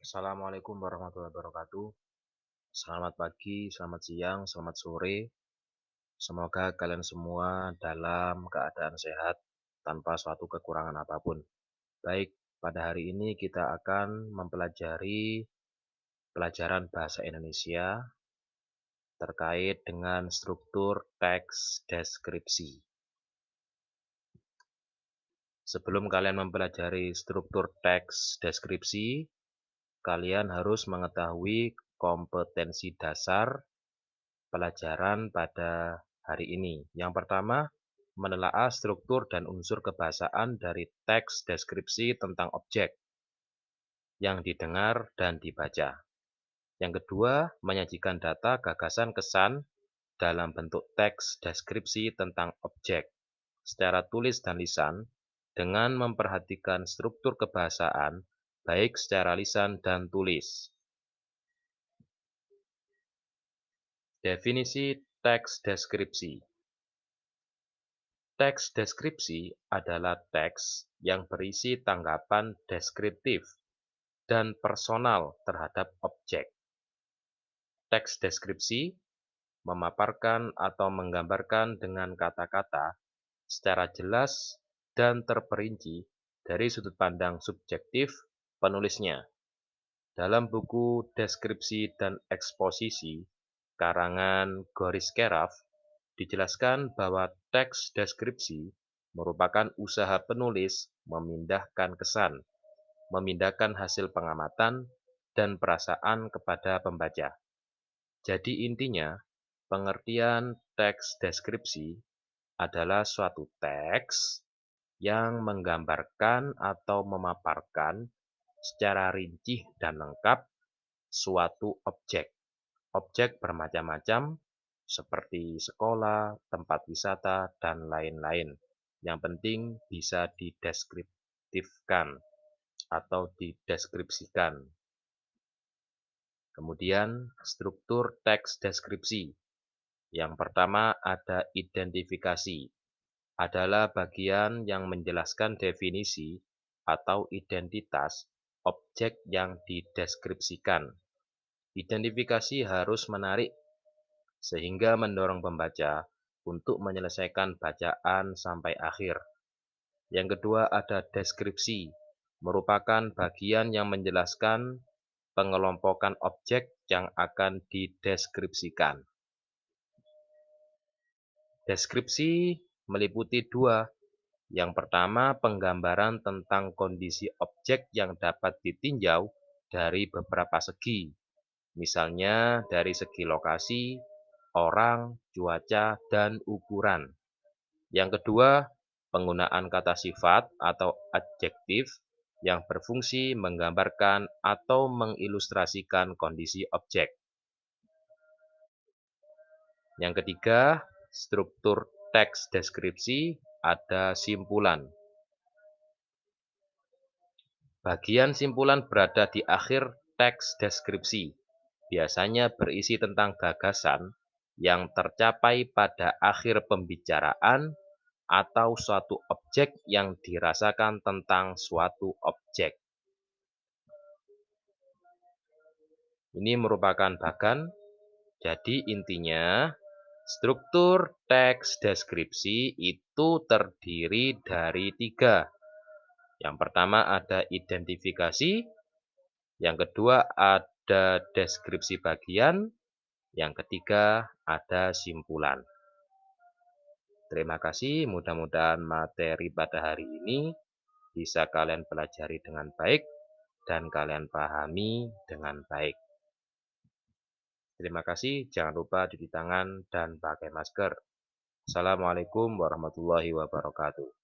Assalamualaikum warahmatullahi wabarakatuh. Selamat pagi, selamat siang, selamat sore. Semoga kalian semua dalam keadaan sehat tanpa suatu kekurangan apapun. Baik, pada hari ini kita akan mempelajari pelajaran bahasa Indonesia terkait dengan struktur teks deskripsi. Sebelum kalian mempelajari struktur teks deskripsi, kalian harus mengetahui kompetensi dasar pelajaran pada hari ini. Yang pertama, menelaah struktur dan unsur kebahasaan dari teks deskripsi tentang objek yang didengar dan dibaca. Yang kedua, menyajikan data, gagasan, kesan dalam bentuk teks deskripsi tentang objek secara tulis dan lisan dengan memperhatikan struktur kebahasaan baik secara lisan dan tulis. Definisi teks deskripsi. Teks deskripsi adalah teks yang berisi tanggapan deskriptif dan personal terhadap objek. Teks deskripsi memaparkan atau menggambarkan dengan kata-kata secara jelas dan terperinci dari sudut pandang subjektif penulisnya. Dalam buku Deskripsi dan Eksposisi karangan Goris Keraf, dijelaskan bahwa teks deskripsi merupakan usaha penulis memindahkan kesan, memindahkan hasil pengamatan, dan perasaan kepada pembaca. Jadi intinya, pengertian teks deskripsi adalah suatu teks yang menggambarkan atau memaparkan secara rinci dan lengkap suatu objek. Objek bermacam-macam seperti sekolah, tempat wisata, dan lain-lain. Yang penting bisa dideskriptifkan atau dideskripsikan. Kemudian struktur teks deskripsi. Yang pertama ada identifikasi. Adalah bagian yang menjelaskan definisi atau identitas objek yang dideskripsikan. Identifikasi harus menarik sehingga mendorong pembaca untuk menyelesaikan bacaan sampai akhir. Yang kedua ada deskripsi, merupakan bagian yang menjelaskan pengelompokan objek yang akan dideskripsikan. Deskripsi meliputi dua. Yang pertama, penggambaran tentang kondisi objek yang dapat ditinjau dari beberapa segi. Misalnya dari segi lokasi, orang, cuaca, dan ukuran. Yang kedua, penggunaan kata sifat atau adjektif yang berfungsi menggambarkan atau mengilustrasikan kondisi objek. Yang ketiga, struktur teks deskripsi ada simpulan. Bagian simpulan berada di akhir teks deskripsi. Biasanya berisi tentang gagasan yang tercapai pada akhir pembicaraan atau suatu objek yang dirasakan tentang suatu objek. Ini merupakan bagan, jadi intinya struktur teks deskripsi itu terdiri dari tiga. Yang pertama ada identifikasi, yang kedua ada deskripsi bagian, yang ketiga ada simpulan. Terima kasih, mudah-mudahan materi pada hari ini bisa kalian pelajari dengan baik dan kalian pahami dengan baik. Terima kasih, jangan lupa cuci tangan dan pakai masker. Assalamualaikum warahmatullahi wabarakatuh.